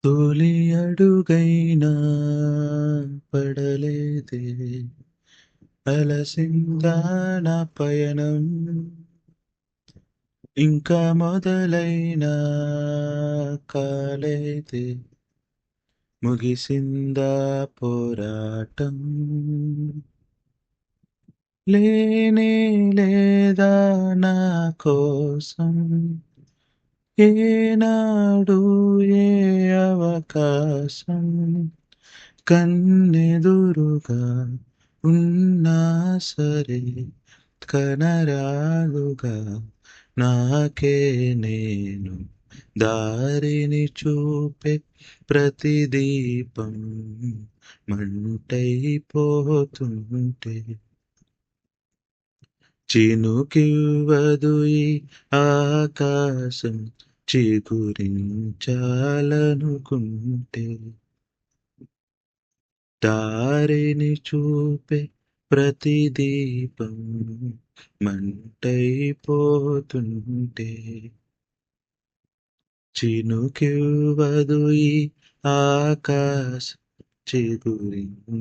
తొలి అడుగైనా పడలేదే అలసిందా నా పయనం ఇంకా మొదలైనా కాలేదే ముగిసిందా పోరాటం లేనే లేదా నా కోసం ఏనాడు ఏ అవకాశం కన్నెదురుగా ఉన్నా సరే కనరాదుగా నాకే నేను దారిని చూపే ప్రతి దీపం మంటైపోతుంటే చినుకివ్వదు ఈ ఆకాశం చిగురించాలనుకుంటే దారిని చూపే ప్రతి దీపం మంటైపోతుంటే చినుకివ్వదు ఈ ఆకాశం చిగురించాలనుకుంటే